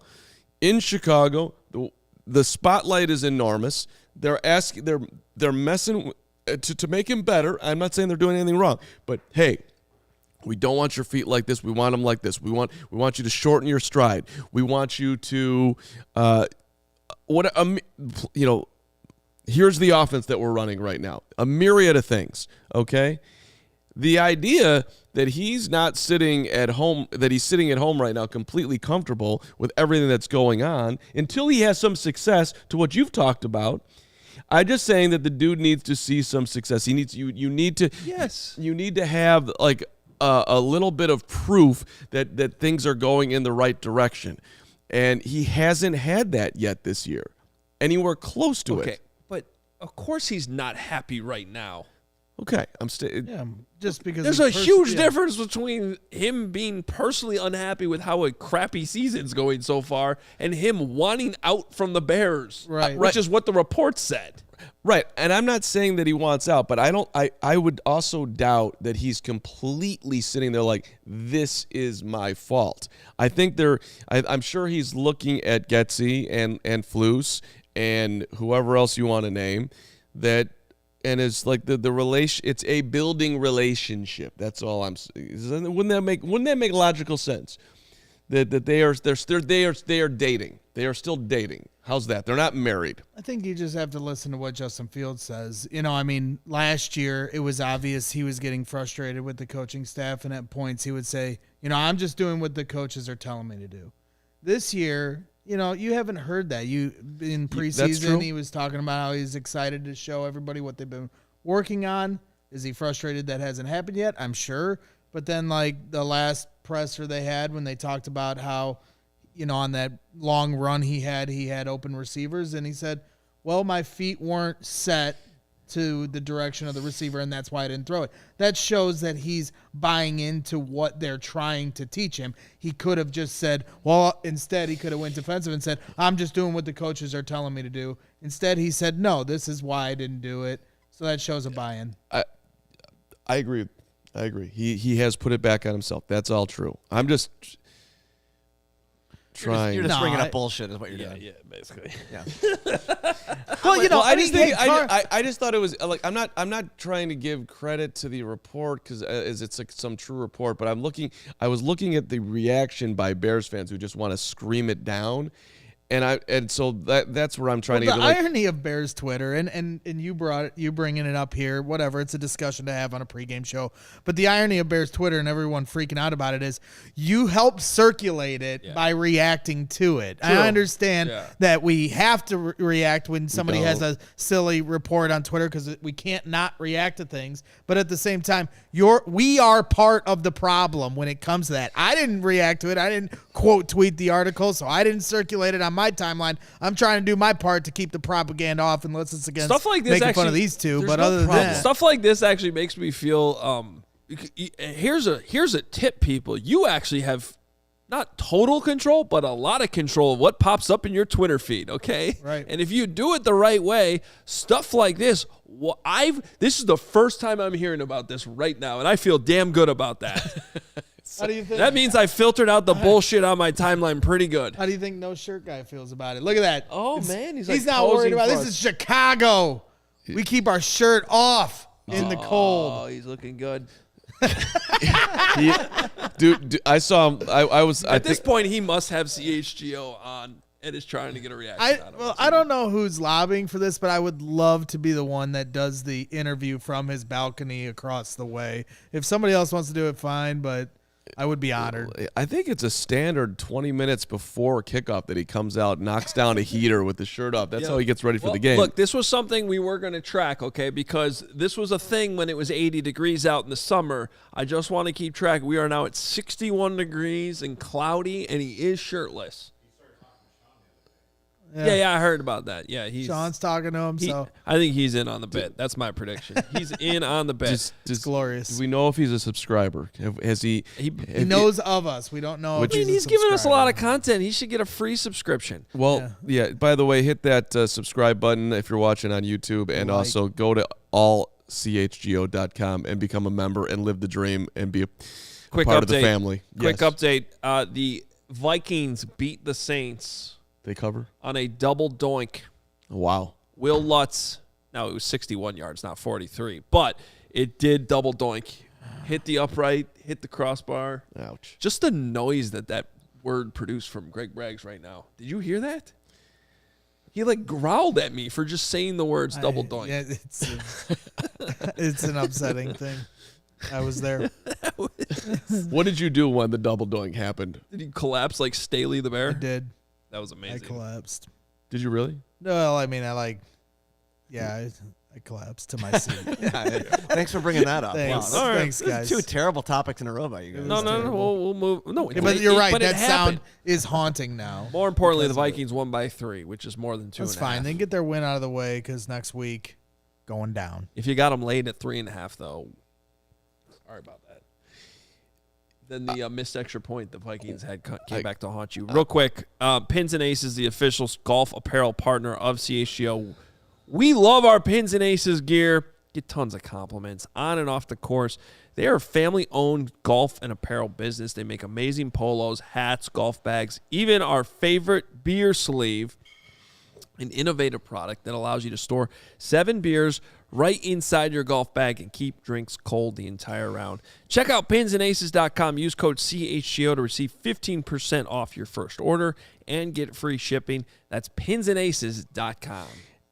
in Chicago. The spotlight is enormous. They're messing to make him better. I'm not saying they're doing anything wrong, but hey, we don't want your feet like this. We want them like this. We want you to shorten your stride. We want you to here's the offense that we're running right now. A myriad of things, okay? The idea that he's not sitting at home, that he's sitting at home right now completely comfortable with everything that's going on until he has some success to what you've talked about. I'm just saying that the dude needs to see some success. He needs you need to have like a little bit of proof that things are going in the right direction. And he hasn't had that yet this year, anywhere close to it. Okay, but of course he's not happy right now. Okay, Yeah, just because There's he a huge yeah. difference between him being personally unhappy with how a crappy season's going so far and him wanting out from the Bears, Right. which is what the report said. Right, and I'm not saying that he wants out, but I would also doubt that he's completely sitting there like, this is my fault. I think I'm sure he's looking at Getsy and Flus and whoever else you want to name, and it's like the relation. It's a building relationship. That's all I'm saying. Wouldn't that make logical sense? That they are dating. They are still dating. How's that? They're not married. I think you just have to listen to what Justin Fields says. I mean, last year it was obvious he was getting frustrated with the coaching staff, and at points he would say, I'm just doing what the coaches are telling me to do. This year, you haven't heard that. In preseason, he was talking about how he's excited to show everybody what they've been working on. Is he frustrated that hasn't happened yet? I'm sure. But then, like, the last presser they had when they talked about how, on that long run he had open receivers, and he said, well, my feet weren't set to the direction of the receiver, and that's why I didn't throw it. That shows that he's buying into what they're trying to teach him. He could have just said, well, instead he could have went defensive and said, I'm just doing what the coaches are telling me to do. Instead, he said, no, this is why I didn't do it. So that shows a buy-in. I agree. He has put it back on himself. That's all true. I'm just trying. You're just bringing up bullshit is what you're doing. Yeah, basically. Yeah. I just thought it was like I'm not trying to give credit to the report because it's like some true report, but I was looking at the reaction by Bears fans who just want to scream it down. And so that's where I'm trying to get. The irony of Bears Twitter, and you bringing it up here, whatever. It's a discussion to have on a pregame show. But the irony of Bears Twitter and everyone freaking out about it is you help circulate it by reacting to it. True. I understand that we have to react when somebody has a silly report on Twitter because we can't not react to things. But at the same time, we are part of the problem when it comes to that. I didn't react to it. I didn't quote tweet the article, so I didn't circulate it on my timeline. I'm trying to do my part to keep the propaganda off unless it's against stuff like this making actually, fun of these two. But no other than problem. that, stuff like this actually makes me feel. Here's a tip, people. You actually have not total control, but a lot of control of what pops up in your Twitter feed. Okay, right. And if you do it the right way, stuff like this. This is the first time I'm hearing about this right now, and I feel damn good about that. how do you think? That means I filtered out the bullshit on my timeline pretty good. How do you think No Shirt Guy feels about it? Look at that. Oh, man, he's he's not like worried posing about for this. us. Is Chicago. We keep our shirt off in the cold. Oh, he's looking good. Dude, I saw him. At this point, he must have CHGO on and is trying to get a reaction out of us. I don't know who's lobbying for this, but I would love to be the one that does the interview from his balcony across the way. If somebody else wants to do it, fine, but I would be honored. I think it's a standard 20 minutes before kickoff that he comes out, knocks down a heater with the shirt off. That's how he gets ready for the game. Look, this was something we were going to track, okay, because this was a thing when it was 80 degrees out in the summer. I just want to keep track. We are now at 61 degrees and cloudy, and he is shirtless. Yeah, I heard about that. Yeah, Sean's talking to him, so I think he's in on the bet. That's my prediction. He's in on the bet. Just glorious. Do we know if he's a subscriber? Has he? He knows of us. We don't know. I mean, he's giving us a lot of content. He should get a free subscription. Well, yeah. By the way, hit that subscribe button if you're watching on YouTube, and also go to allchgo.com and become a member and live the dream and be a part of the family. Quick Yes. update. The Vikings beat the Saints. They cover on a double doink. Wow. Will Lutz. Now, it was 61 yards, not 43, but it did double doink. Hit the upright, hit the crossbar. Ouch. Just the noise that word produced from Greg Braggs right now. Did you hear that? He growled at me for just saying the words double doink. Yeah, it's an upsetting thing. I was there. What did you do when the double doink happened? Did he collapse like Staley the Bear? I did. That was amazing. I collapsed. Did you really? No, I mean, I collapsed to my seat. Thanks for bringing that up. Thanks. Wow, All right. Thanks, guys. Two terrible topics in a row by you guys. No. We'll move. No, Yeah, but you're right. But That it sound happened. is haunting now. More importantly, the because of it. Vikings won by 3, which is more than 2.5. That's fine. They can get their win out of the way because next week going down. If you got them late at 3.5, though, sorry about that. Then the missed extra point the Vikings had came back to haunt you. Real quick, Pins and Aces, the official golf apparel partner of CHGO. We love our Pins and Aces gear. Get tons of compliments on and off the course. They are a family-owned golf and apparel business. They make amazing polos, hats, golf bags, even our favorite beer sleeve, an innovative product that allows you to store 7 beers right inside your golf bag and keep drinks cold the entire round. Check out pinsandaces.com. Use code CHGO to receive 15% off your first order and get free shipping. That's pinsandaces.com.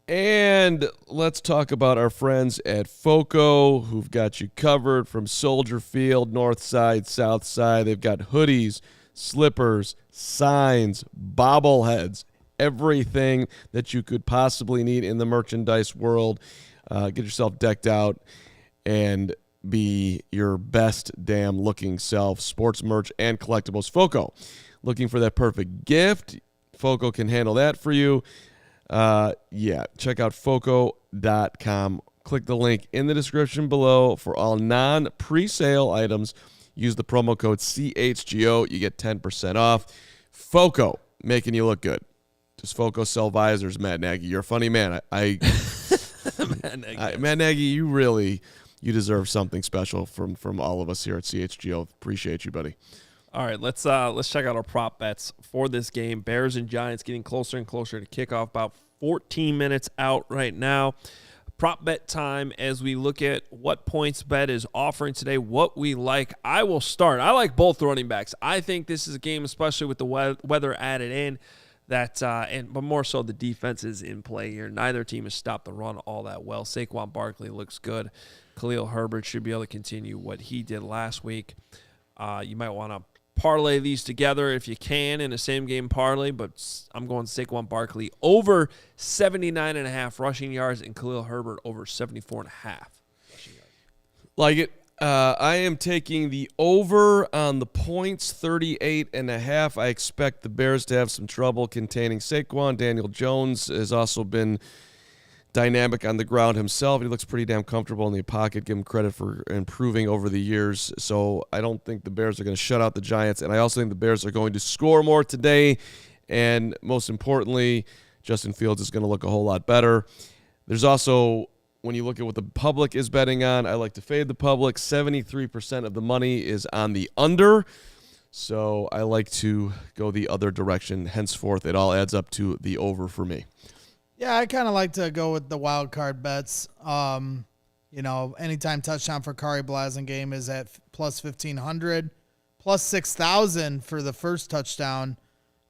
And let's talk about our friends at FOCO who've got you covered from Soldier Field, north side, south side. They've got hoodies, slippers, signs, bobbleheads, everything that you could possibly need in the merchandise world. Get yourself decked out and be your best damn looking self. Sports merch and collectibles. FOCO. Looking for that perfect gift? FOCO can handle that for you. Check out FOCO.com. Click the link in the description below for all non-presale items. Use the promo code CHGO. You get 10% off. FOCO, making you look good. Does FOCO sell visors, Matt Nagy? You're a funny man. Matt Nagy, you deserve something special from all of us here at CHGO. Appreciate you, buddy. All right, let's check out our prop bets for this game. Bears and Giants getting closer and closer to kickoff. About 14 minutes out right now. Prop bet time as we look at what PointsBet is offering today, what we like. I will start. I like both running backs. I think this is a game, especially with the weather added in, but more so the defense is in play here. Neither team has stopped the run all that well. Saquon Barkley looks good. Khalil Herbert should be able to continue what he did last week. You might want to parlay these together if you can in a same-game parlay, but I'm going Saquon Barkley over 79.5 rushing yards and Khalil Herbert over 74.5 rushing yards. Like it. I am taking the over on the points, 38.5. I expect the Bears to have some trouble containing Saquon. Daniel Jones has also been dynamic on the ground himself. He looks pretty damn comfortable in the pocket. Give him credit for improving over the years. So I don't think the Bears are going to shut out the Giants, and I also think the Bears are going to score more today. And most importantly, Justin Fields is going to look a whole lot better. There's also, when you look at what the public is betting on, I like to fade the public. 73% of the money is on the under. So I like to go the other direction. Henceforth, it all adds up to the over for me. Yeah, I kind of like to go with the wild card bets. Anytime touchdown for Kari Blasingame is at plus 1,500, plus 6,000 for the first touchdown.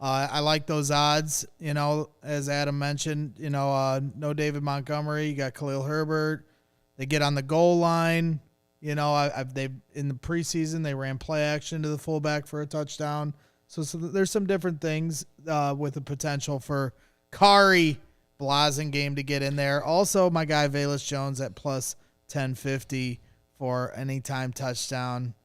I like those odds. As Adam mentioned, no David Montgomery. You got Khalil Herbert. They get on the goal line. They in the preseason they ran play action to the fullback for a touchdown. So there's some different things with the potential for Kari Blasingame to get in there. Also, my guy Velus Jones at plus 1050 for anytime touchdown.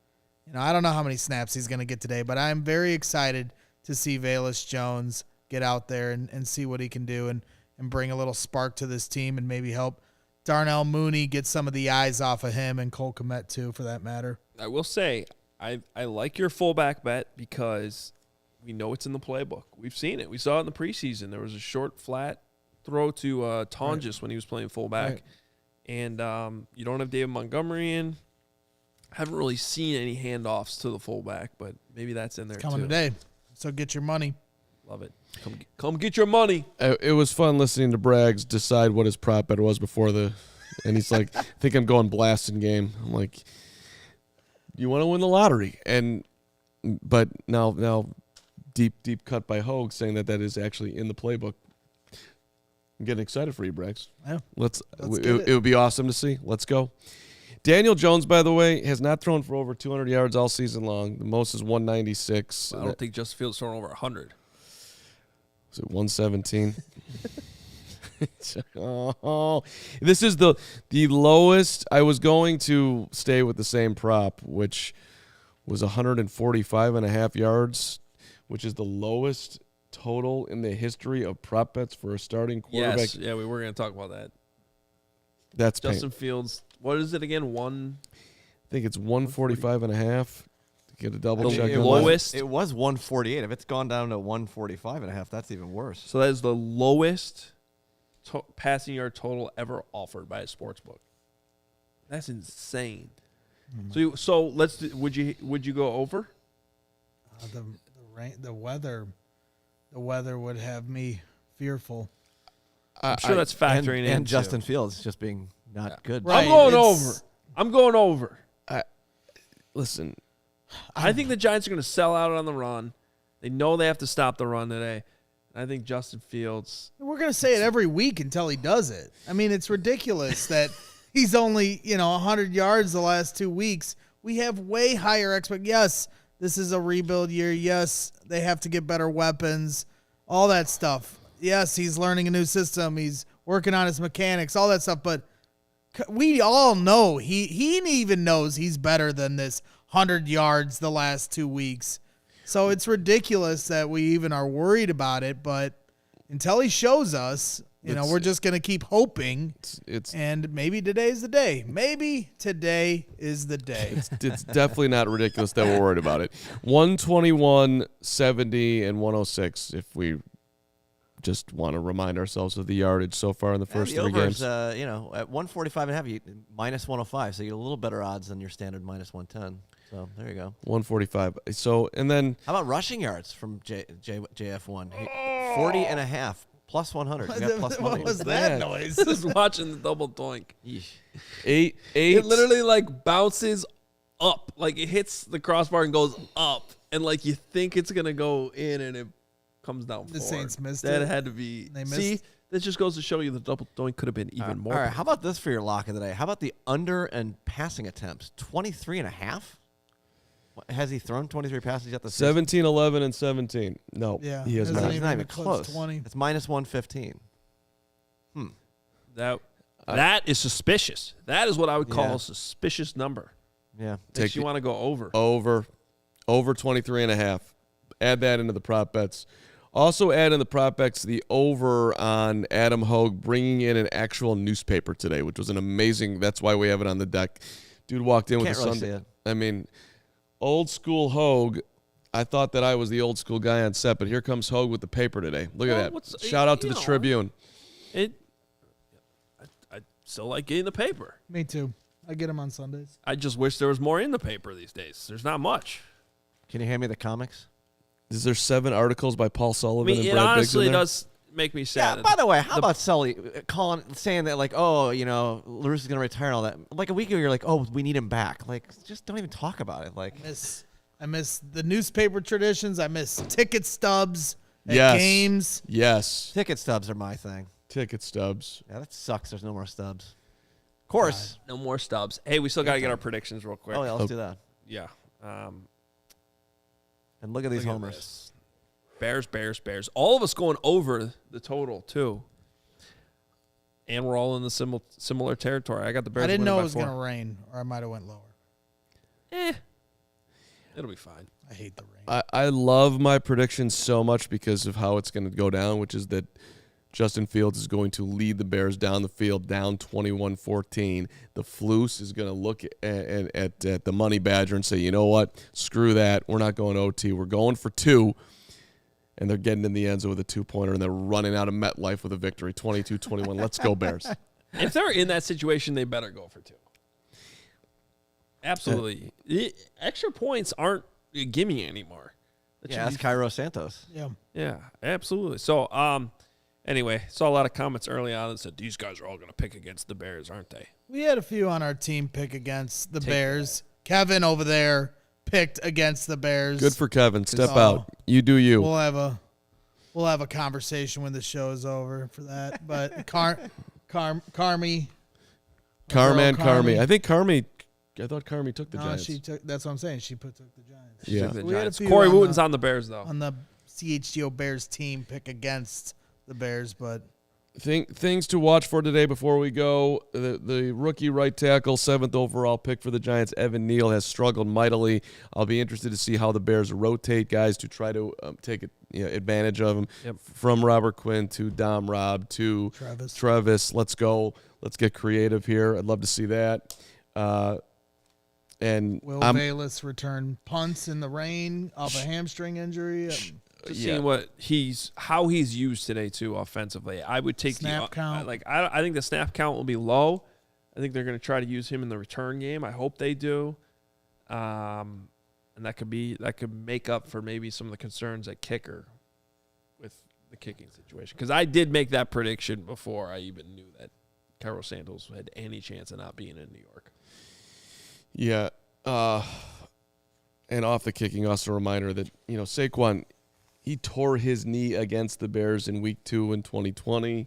I don't know how many snaps he's going to get today, but I'm very excited to see Velus Jones get out there and see what he can do and bring a little spark to this team and maybe help Darnell Mooney get some of the eyes off of him and Cole Kmet too, for that matter. I will say, I like your fullback bet because we know it's in the playbook. We've seen it. We saw it in the preseason. There was a short, flat throw to Tonjes when he was playing fullback. Right. And you don't have David Montgomery in. Haven't really seen any handoffs to the fullback, but maybe that's in there It's coming too. today. So get your money. Love it. Come get your money. It was fun listening to Braggs decide what his prop bet was before and he's like, I think I'm going blasting game. I'm like, you want to win the lottery. But now deep cut by Hoge saying that is actually in the playbook. I'm getting excited for you, Braggs. Yeah. It would be awesome to see. Let's go. Daniel Jones, by the way, has not thrown for over 200 yards all season long. The most is 196. I don't think Justin Fields thrown over 100. Was it 117? Oh, this is the lowest. I was going to stay with the same prop, which was 145.5 yards, which is the lowest total in the history of prop bets for a starting quarterback. Yes, yeah, we were going to talk about that. That's Justin Fields. What is it again? I think it's 145.5. Get a double check. The on lowest. It was 148. If it's gone down to 145.5, that's even worse. So that is the lowest passing yard total ever offered by a sports book. That's insane. So let's. Would you go over? The weather would have me fearful. I'm sure that's factoring in. And Justin Fields just being not good. Right. I'm going over. Listen, I think the Giants are going to sell out on the run. They know they have to stop the run today. And I think Justin Fields. We're going to say it every week until he does it. I mean, it's ridiculous that he's only, 100 yards the last 2 weeks. We have way higher expectations. Yes, this is a rebuild year. Yes, they have to get better weapons, all that stuff. Yes, he's learning a new system. He's working on his mechanics, all that stuff. But we all know he even knows he's better than this 100 yards the last 2 weeks. So it's ridiculous that we even are worried about it. But until he shows us, we're just going to keep hoping. And maybe today's the day. Maybe today is the day. It's definitely not ridiculous that we're worried about it. 121, 70, and 106 if we just want to remind ourselves of the yardage so far in the first the three overs, games. At 145.5, you minus 105, so you get a little better odds than your standard minus 110. So there you go. 145. So, and then. How about rushing yards from JF1? 40.5, plus 100. You got plus money. What was that noise? Just watching the double doink. Eight. It literally bounces up. Like it hits the crossbar and goes up. And you think it's going to go in and it comes down The forward. Saints missed that it. Had to be. They See, missed. this just goes to show you the double doink could have been even more. All right, how about this for your lock of the day? How about the under and passing attempts? 23.5? Has he thrown 23 passes yet this season? 17, 11, and 17. No, Yeah, he has hasn't not. He's not even eclipsed close. 20. It's minus 115. That is suspicious. That is what I would call Yeah. a suspicious number. Yeah. Makes you want to go over. Over 23.5. Add that into the prop bets. Also add in the prop bets the over on Adam Hoge bringing in an actual newspaper today, which was an amazing. That's why we have it on the deck. Dude walked in with Can't the really Sunday. see it. I mean, old school Hoge. I thought that I was the old school guy on set, but here comes Hoge with the paper today. Look at that. Shout out to the Tribune. I still like getting the paper. Me too. I get him on Sundays. I just wish there was more in the paper these days. There's not much. Can you hand me the comics? Is there 7 articles by Paul I Sullivan mean, and it Brad Biggs in honestly there? does make me sad. Yeah, by the way, how about Sully saying that, LaRusse is going to retire and all that? Like a week ago, you're like, oh, we need him back. Like, just don't even talk about it. Like, I miss the newspaper traditions. I miss ticket stubs at Yes. games. Yes. ticket stubs are my thing. Ticket stubs. Yeah, that sucks. There's no more stubs. Of course. No more stubs. Hey, we still got to get our predictions real quick. Oh, yeah, let's do that. Yeah. And look at these Look at homers. this. Bears. All of us going over the total, too. And we're all in the similar territory. I got the Bears. I didn't know it winning was by going 4. to rain, or I might have went lower. It'll be fine. I hate the rain. I love my predictions so much because of how it's going to go down, which is that Justin Fields is going to lead the Bears down the field, down 21-14. The Flus is going to look at the Money Badger and say, you know what? Screw that. We're not going OT. We're going for 2. And they're getting in the end zone with a 2-pointer, and they're running out of MetLife with a victory, 22-21. Let's go, Bears. If they're in that situation, they better go for 2. Absolutely. Extra points aren't a gimme anymore. Yeah, that's Cairo Santos. Yeah. Yeah, absolutely. So, anyway, saw a lot of comments early on that said, these guys are all going to pick against the Bears, aren't they? We had a few on our team pick against the Bears. Kevin over there picked against the Bears. Good for Kevin. Step So, out. You do you. We'll have a conversation when the show is over for that. But Carmi. Carman, Carmi. I thought Carmi took the Giants. She took. That's what I'm saying. She took the Giants. Yeah. The We had a Giants. few Corey on Wooten's the- on the Bears, though. On the CHGO Bears team pick against the Bears, but Things to watch for today before we go. The rookie right tackle, 7th overall pick for the Giants, Evan Neal, has struggled mightily. I'll be interested to see how the Bears rotate guys to try to take advantage of him. Yep. From Robert Quinn to Dom Robb to Travis. Let's go. Let's get creative here. I'd love to see that. And Will Bayless return punts in the rain off a hamstring injury. Just seeing how he's used today too offensively. I would take snap count. I think the snap count will be low. I think they're going to try to use him in the return game. I hope they do, and that could make up for maybe some of the concerns at kicker with the kicking situation. Because I did make that prediction before I even knew that Cairo Santos had any chance of not being in New York. Yeah, and off the kicking, also a reminder that Saquon. He tore his knee against the Bears in Week 2 in 2020.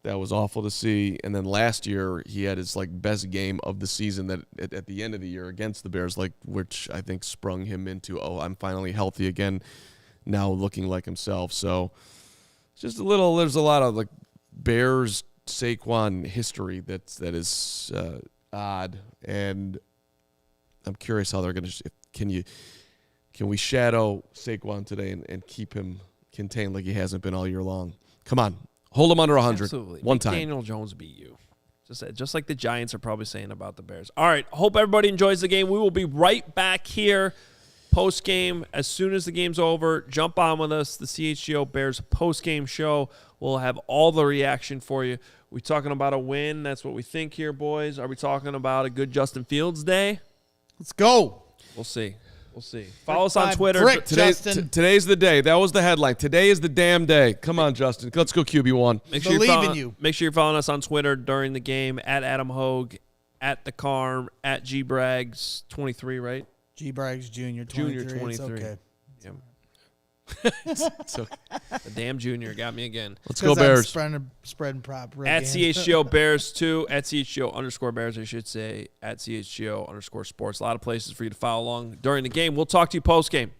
That was awful to see. And then last year, he had his best game of the season that at the end of the year against the Bears, which I think sprung him into, I'm finally healthy again, now looking like himself. So just there's a lot of Bears Saquon history that is odd, and I'm curious how they're going to. Can we shadow Saquon today and keep him contained like he hasn't been all year long? Come on. Hold him under 100. Absolutely. One time. Daniel Jones beat you. Just like the Giants are probably saying about the Bears. All right. Hope everybody enjoys the game. We will be right back here post-game. As soon as the game's over, jump on with us. The CHGO Bears post-game show. We'll have all the reaction for you. We talking about a win? That's what we think here, boys. Are we talking about a good Justin Fields day? Let's go. We'll see. We'll see. Follow us on Twitter. Today's the day. That was the headline. Today is the damn day. Come on, Justin. Let's go QB1. Make sure you're following us on Twitter during the game at Adam Hoge, at the Carm, at GBrags23, right? GBrags Junior 23. It's okay. Yeah. So, the damn junior got me again. Let's go Bears. Spreading prop. At CHGO Bears 2, at CHGO _Bears, I should say, at CHGO _sports. A lot of places for you to follow along during the game. We'll talk to you post game.